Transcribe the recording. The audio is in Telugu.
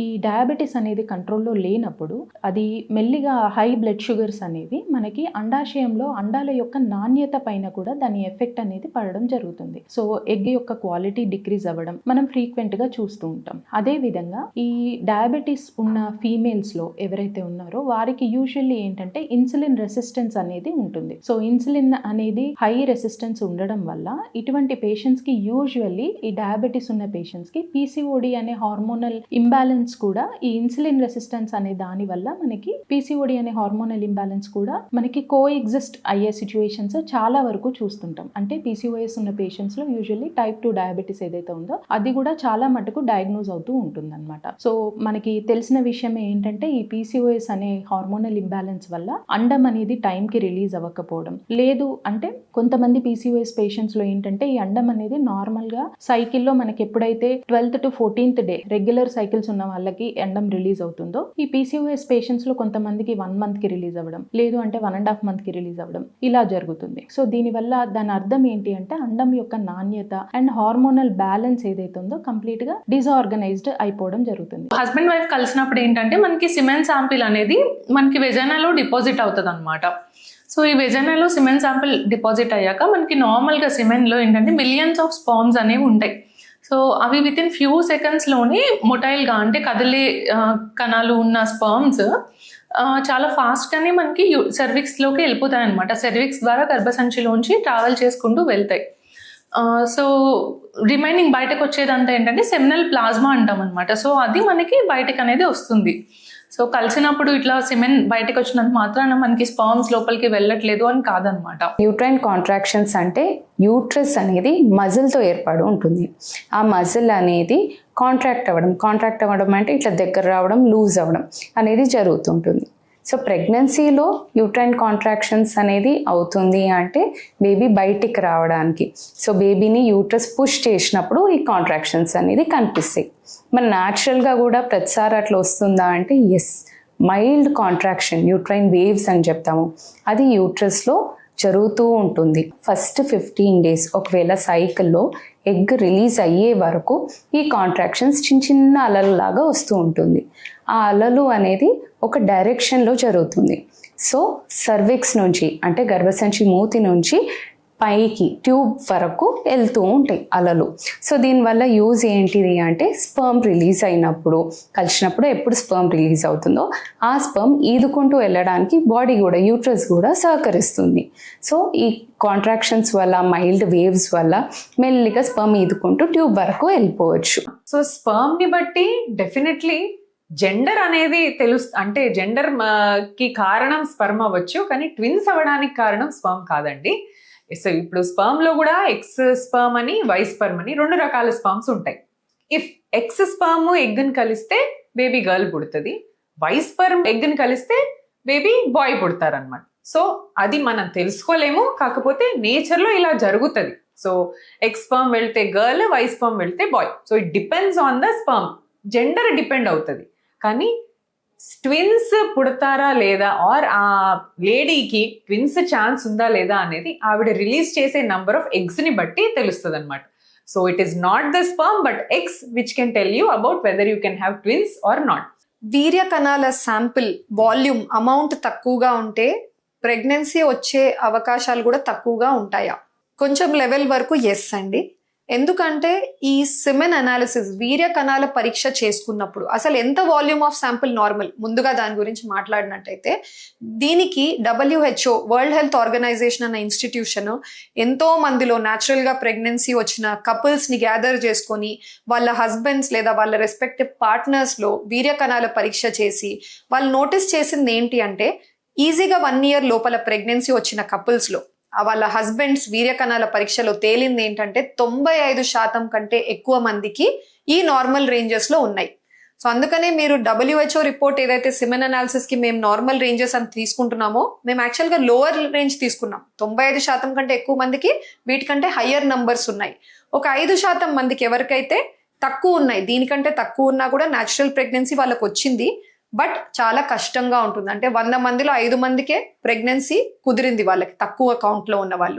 ఈ డయాబెటీస్ అనేది కంట్రోల్లో లేనప్పుడు అది మెల్లిగా హై బ్లడ్ షుగర్స్ అనేవి మనకి అండాశయంలో అండాల యొక్క నాణ్యత పైన కూడా దాని ఎఫెక్ట్ అనేది పడడం జరుగుతుంది. సో ఎగ్ యొక్క క్వాలిటీ డిక్రీజ్ అవ్వడం మనం ఫ్రీక్వెంట్ గా చూస్తూ ఉంటాం. అదే విధంగా ఈ డయాబెటీస్ ఉన్న ఫీమేల్స్ లో ఎవరైతే ఉన్నారో వారికి యూజువల్లీ ఏంటంటే ఇన్సులిన్ రెసిస్టెన్స్ అనేది ఉంటుంది. సో ఇన్సులిన్ అనేది హై రెసిస్టెన్స్ ఉండడం వల్ల ఇటువంటి పేషెంట్స్ కి యూజువల్లీ ఈ డయాబెటీస్ ఉన్న పేషెంట్స్ కి పీసీఓడి అనే హార్మోనల్ ఇంబ్యాలెన్స్ కూడా ఈ ఇన్సులిన్ రెసిస్టెన్స్ అనే దాని వల్ల మనకి పీసీఓడి అనే హార్మోనల్ ఇంబ్యాలెన్స్ కూడా మనకి కో ఎగ్జిస్ట్ అయ్యే సిచ్యువేషన్స్ చాలా వరకు చూస్తుంటాం. అంటే పీసీఓఎస్ ఉన్న పేషెంట్స్ లో యూజువల్లీ టైప్ 2 డయాబెటీస్ ఏదైతే ఉందో అది కూడా చాలా మటుకు డయాగ్నోజ్ అవుతూ ఉంటుంది అనమాట. సో మనకి తెలిసిన విషయం ఏంటంటే ఈ పీసీఓఎస్ అనే హార్మోనల్ ఇంబ్యాలెన్స్ వల్ల అండం అనేది టైంకి రిలీజ్ అవ్వకపోవడం, లేదు అంటే కొంతమంది పీసీఓఎస్ పేషెంట్స్ లో ఏంటంటే ఈ అండం అనేది నార్మల్ గా సైకిల్లో మనకి ఎప్పుడైతే 12th to 14th day regular cycles ఉన్న వాళ్ళకి అండం రిలీజ్ అవుతుందో ఈ పీసీఓఎస్ పేషెంట్స్ లో కొంతమందికి 1 month కి రిలీజ్ అవ్వడం, లేదు అంటే 1.5 month కి రిలీజ్ అవ్వడం ఇలా జరుగుతుంది. సో దీనివల్ల దాని అర్థం ఏంటి అంటే అండం యొక్క నాణ్యత అండ్ హార్మోనల్ బ్యాలెన్స్ ఏదైతే ఉందో కంప్లీట్ గా డిసార్గనైజ్డ్ అయిపోవడం జరుగుతుంది. హస్బెండ్ వైఫ్ కలిసినప్పుడు ఏంటంటే మనకి సిమెన్ శాంపిల్ అనేది మనకి వెజైనాలో డిపాజిట్ అవుతుంది అనమాట. సో ఈ వెజైనాలో సిమెన్ శాంపిల్ డిపాజిట్ అయ్యాక మనకి నార్మల్గా సిమెన్లో ఏంటంటే మిలియన్స్ ఆఫ్ స్పర్మ్స్ అనేవి ఉంటాయి. సో అవి వితిన్ ఫ్యూ సెకండ్స్లోనే మొటైల్గా అంటే కదిలే కణాలు ఉన్న స్పర్మ్స్ చాలా ఫాస్ట్గానే మనకి సెర్విక్స్లోకి వెళ్ళిపోతాయి అనమాట. సెర్విక్స్ ద్వారా గర్భసంచిలోంచి ట్రావెల్ చేసుకుంటూ వెళ్తాయి. సో రిమైనింగ్ బయటకు వచ్చేదంతా ఏంటంటే సెమినల్ ప్లాజ్మా అంటాం అనమాట. సో అది మనకి బయటకు అనేది వస్తుంది. సో కలిసినప్పుడు ఇట్లా సిమెన్ బయటకు వచ్చినంత మాత్రాన మనకి స్పర్మ్స్ లోపలికి వెళ్ళట్లేదు అని కాదనమాట. యూట్రైన్ కాంట్రాక్షన్స్ అంటే యూట్రస్ అనేది మజిల్తో ఏర్పడి ఉంటుంది. ఆ మజిల్ అనేది కాంట్రాక్ట్ అవ్వడం అంటే ఇట్లా దగ్గర రావడం, లూజ్ అవ్వడం అనేది జరుగుతుంటుంది. సో ప్రెగ్నెన్సీలో యూట్రైన్ కాంట్రాక్షన్స్ అనేది అవుతుంది అంటే బేబీ బయటికి రావడానికి. సో బేబీని యూట్రస్ పుష్ చేసినప్పుడు ఈ కాంట్రాక్షన్స్ అనేది కనిపిస్తాయి. మరి న్యాచురల్గా కూడా ప్రతిసారి అట్లా వస్తుందా అంటే yes, mild contraction uterine waves అని చెప్తాము, అది యూట్రస్లో జరుగుతూ ఉంటుంది. ఫస్ట్ 15 days ఒకవేళ సైకిల్లో ఎగ్ రిలీజ్ అయ్యే వరకు ఈ కాంట్రాక్షన్స్ చిన్న అలలాగా వస్తూ ఉంటుంది. ఆ అలలు అనేది ఒక డైరెక్షన్లో జరుగుతుంది. సో సర్విక్స్ నుంచి అంటే గర్భసంచి మూతి నుంచి పైకి ట్యూబ్ వరకు వెళ్తూ ఉంటాయి అలలు. సో దీనివల్ల యూజ్ ఏంటిది అంటే స్పర్మ్ రిలీజ్ అయినప్పుడు కలిసినప్పుడు ఎప్పుడు స్పర్మ్ రిలీజ్ అవుతుందో ఆ స్పర్మ్ ఈదుకుంటూ వెళ్ళడానికి బాడీ కూడా యూట్రస్ కూడా సహకరిస్తుంది. సో ఈ కాంట్రాక్షన్స్ వల్ల మైల్డ్ వేవ్స్ వల్ల మెల్లిగా స్పర్మ్ ఈదుకుంటూ ట్యూబ్ వరకు వెళ్ళిపోవచ్చు. సో స్పర్మ్ని బట్టి డెఫినెట్లీ జెండర్ అనేది అంటే జెండర్ కి కారణం స్పర్మ్ అవ్వచ్చు, కానీ ట్విన్స్ అవ్వడానికి కారణం స్పర్మ్ కాదండి. సో ఇప్పుడు స్పర్మ్ లో కూడా ఎక్స్ స్పర్మ్ అని వై స్పర్మ్ అని 2 రకాల స్పర్మ్స్ ఉంటాయి. ఇఫ్ ఎక్స్ స్పర్మ్ ఎగ్ని కలిస్తే బేబీ గర్ల్ పుడుతుంది, వై స్పర్మ్ ఎగ్ని కలిస్తే బేబీ బాయ్ పుడతారనమాట. సో అది మనం తెలుసుకోలేము, కాకపోతే నేచర్ లో ఇలా జరుగుతుంది. సో ఎక్స్ స్పర్మ్ వెళ్తే గర్ల్, వై స్పర్మ్ వెళ్తే boy. So it depends on the sperm, gender depend అవుతుంది. కానీ ట్విన్స్ పుడతారా లేదా ఆర్ ఆ లేడీకి ట్విన్స్ ఛాన్స్ ఉందా లేదా అనేది ఆవిడ రిలీజ్ చేసే నంబర్ ఆఫ్ ఎగ్స్ ని బట్టి తెలుస్తుంది అనమాట. So it is not the sperm but eggs which can tell you about whether you can have twins or not. వీర్య కణాల శాంపిల్ వాల్యూమ్ అమౌంట్ తక్కువగా ఉంటే ప్రెగ్నెన్సీ వచ్చే అవకాశాలు కూడా తక్కువగా ఉంటాయా? కొంచెం లెవెల్ వరకు ఎస్ అండి. ఎందుకంటే ఈ సిమెన్ అనాలిసిస్ వీర్య కణాల పరీక్ష చేసుకున్నప్పుడు అసలు ఎంత వాల్యూమ్ ఆఫ్ శాంపిల్ నార్మల్, ముందుగా దాని గురించి మాట్లాడినట్టయితే దీనికి WHO వరల్డ్ హెల్త్ ఆర్గనైజేషన్ అన్న ఇన్స్టిట్యూషన్ ఎంతో మందిలో న్యాచురల్గా ప్రెగ్నెన్సీ వచ్చిన కపుల్స్ని గ్యాదర్ చేసుకొని వాళ్ళ హస్బెండ్స్ లేదా వాళ్ళ రెస్పెక్టివ్ పార్ట్నర్స్లో వీర్య కణాల పరీక్ష చేసి వాళ్ళు నోటీస్ చేసింది ఏంటి అంటే ఈజీగా 1 year లోపల ప్రెగ్నెన్సీ వచ్చిన కపుల్స్లో వాళ్ళ హస్బెండ్స్ వీర్య కణాల పరీక్షలో తేలింది ఏంటంటే 95% కంటే ఎక్కువ మందికి ఈ నార్మల్ రేంజెస్ లో ఉన్నాయి. సో అందుకనే మీరు WHO రిపోర్ట్ ఏదైతే సిమెన్ అనాలిసిస్ కి మేము నార్మల్ రేంజెస్ అని తీసుకుంటున్నామో మేము యాక్చువల్గా లోవర్ రేంజ్ తీసుకున్నాం. 95% కంటే ఎక్కువ మందికి వీటికంటే హయ్యర్ నంబర్స్ ఉన్నాయి. ఒక 5% మందికి ఎవరికైతే తక్కువ ఉన్నాయి, దీనికంటే తక్కువ ఉన్నా కూడా న్యాచురల్ ప్రెగ్నెన్సీ వాళ్ళకి వచ్చింది, బట్ చాలా కష్టంగా ఉంటుంది. అంటే 100 మందిలో 5 మందికే ప్రెగ్నెన్సీ కుదిరింది వాళ్ళకి, తక్కువ కౌంట్లో ఉన్న వాళ్ళు.